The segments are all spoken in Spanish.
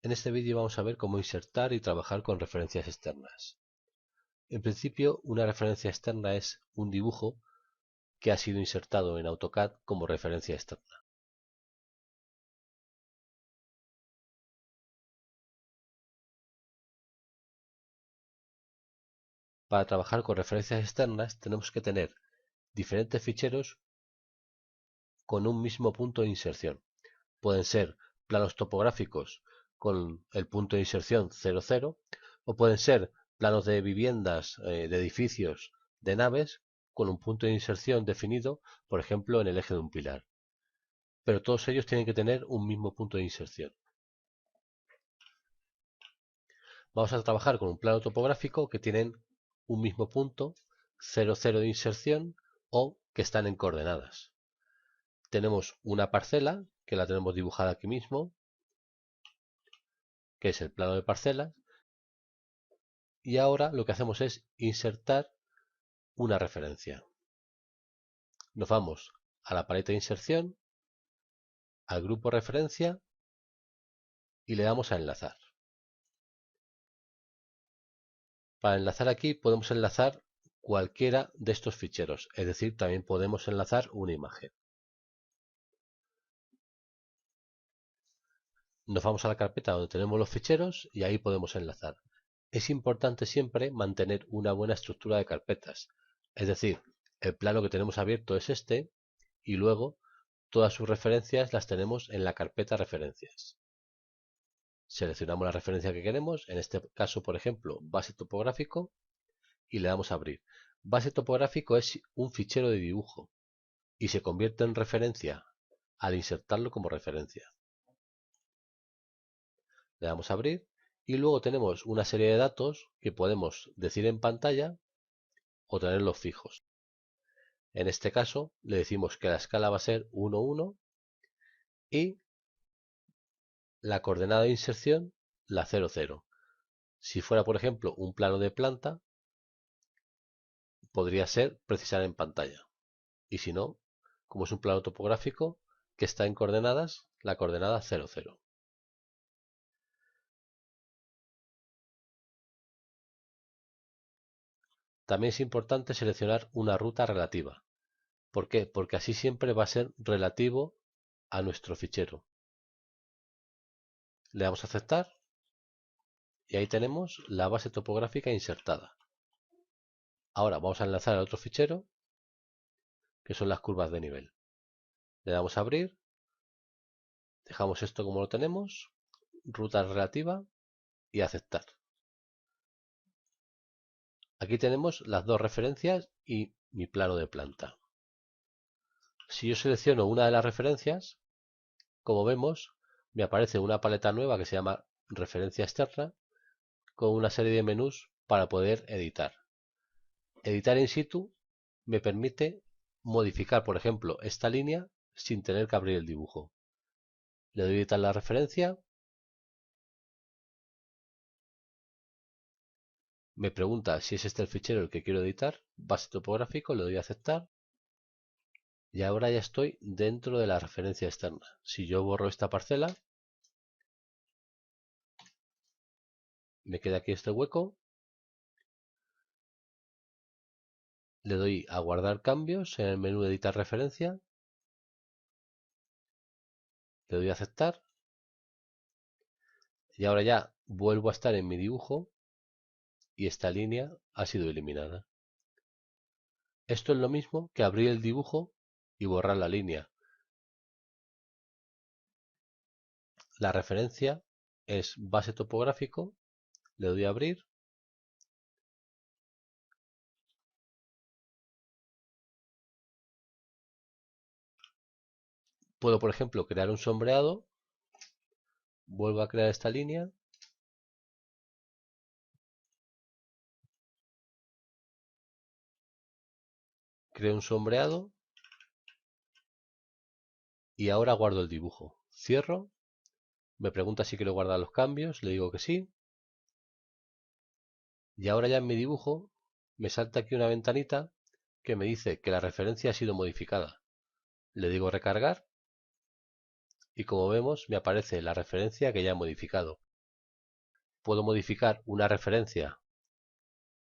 En este vídeo vamos a ver cómo insertar y trabajar con referencias externas. En principio, una referencia externa es un dibujo que ha sido insertado en AutoCAD como referencia externa. Para trabajar con referencias externas tenemos que tener diferentes ficheros con un mismo punto de inserción. Pueden ser planos topográficos con el punto de inserción 00 o pueden ser planos de viviendas, de edificios, de naves con un punto de inserción definido, por ejemplo, en el eje de un pilar. Pero todos ellos tienen que tener un mismo punto de inserción. Vamos a trabajar con un plano topográfico que tienen un mismo punto, 00 de inserción o que están en coordenadas. Tenemos una parcela que la tenemos dibujada aquí mismo, que es el plano de parcelas, y ahora lo que hacemos es insertar una referencia. Nos vamos a la paleta de inserción, al grupo referencia y le damos a enlazar. Para enlazar aquí podemos enlazar cualquiera de estos ficheros, es decir, también podemos enlazar una imagen. Nos vamos a la carpeta donde tenemos los ficheros y ahí podemos enlazar. Es importante siempre mantener una buena estructura de carpetas, es decir, el plano que tenemos abierto es este y luego todas sus referencias las tenemos en la carpeta referencias. Seleccionamos la referencia que queremos, en este caso, por ejemplo, base topográfico, y le damos a abrir. Base topográfico es un fichero de dibujo y se convierte en referencia al insertarlo como referencia. Le damos a abrir y luego tenemos una serie de datos que podemos decir en pantalla o tenerlos fijos. En este caso le decimos que la escala va a ser 1, 1 y la coordenada de inserción la 0, 0. Si fuera, por ejemplo, un plano de planta, podría ser precisar en pantalla. Y si no, como es un plano topográfico que está en coordenadas, la coordenada 0, 0. También es importante seleccionar una ruta relativa. ¿Por qué? Porque así siempre va a ser relativo a nuestro fichero. Le damos a aceptar y ahí tenemos la base topográfica insertada. Ahora vamos a enlazar al otro fichero, que son las curvas de nivel. Le damos a abrir, dejamos esto como lo tenemos, ruta relativa y aceptar. Aquí tenemos las dos referencias y mi plano de planta. Si yo selecciono una de las referencias, como vemos, me aparece una paleta nueva que se llama referencia externa con una serie de menús para poder editar. Editar in situ me permite modificar, por ejemplo, esta línea sin tener que abrir el dibujo. Le doy a editar la referencia. Me pregunta si es este el fichero el que quiero editar. Base topográfico, le doy a aceptar. Y ahora ya estoy dentro de la referencia externa. Si yo borro esta parcela, me queda aquí este hueco. Le doy a guardar cambios en el menú de editar referencia. Le doy a aceptar. Y ahora ya vuelvo a estar en mi dibujo y esta línea ha sido eliminada. Esto es lo mismo que abrir el dibujo y borrar la línea. La referencia es base topográfico, le doy a abrir. Puedo, por ejemplo, crear un sombreado. Vuelvo a crear esta línea. Creo un sombreado. Y ahora guardo el dibujo. Cierro. Me pregunta si quiero guardar los cambios. Le digo que sí. Y ahora ya en mi dibujo me salta aquí una ventanita que me dice que la referencia ha sido modificada. Le digo recargar. Y como vemos me aparece la referencia que ya he modificado. puedo modificar una referencia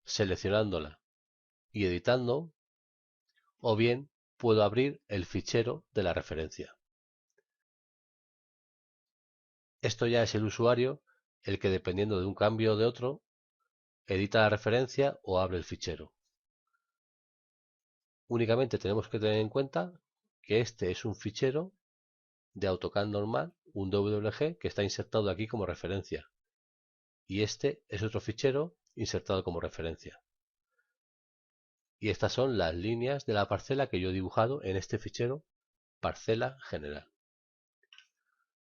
seleccionándola y editando, o bien puedo abrir el fichero de la referencia. Esto ya es el usuario el que, dependiendo de un cambio o de otro, edita la referencia o abre el fichero. Únicamente tenemos que tener en cuenta que este es un fichero de AutoCAD normal, un DWG, que está insertado aquí como referencia. Y este es otro fichero insertado como referencia. Y estas son las líneas de la parcela que yo he dibujado en este fichero parcela general.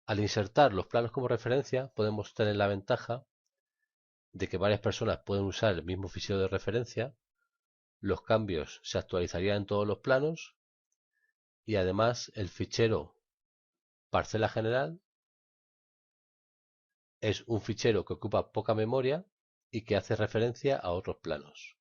Al insertar los planos como referencia, podemos tener la ventaja de que varias personas pueden usar el mismo fichero de referencia, los cambios se actualizarían en todos los planos y además el fichero parcela general es un fichero que ocupa poca memoria y que hace referencia a otros planos.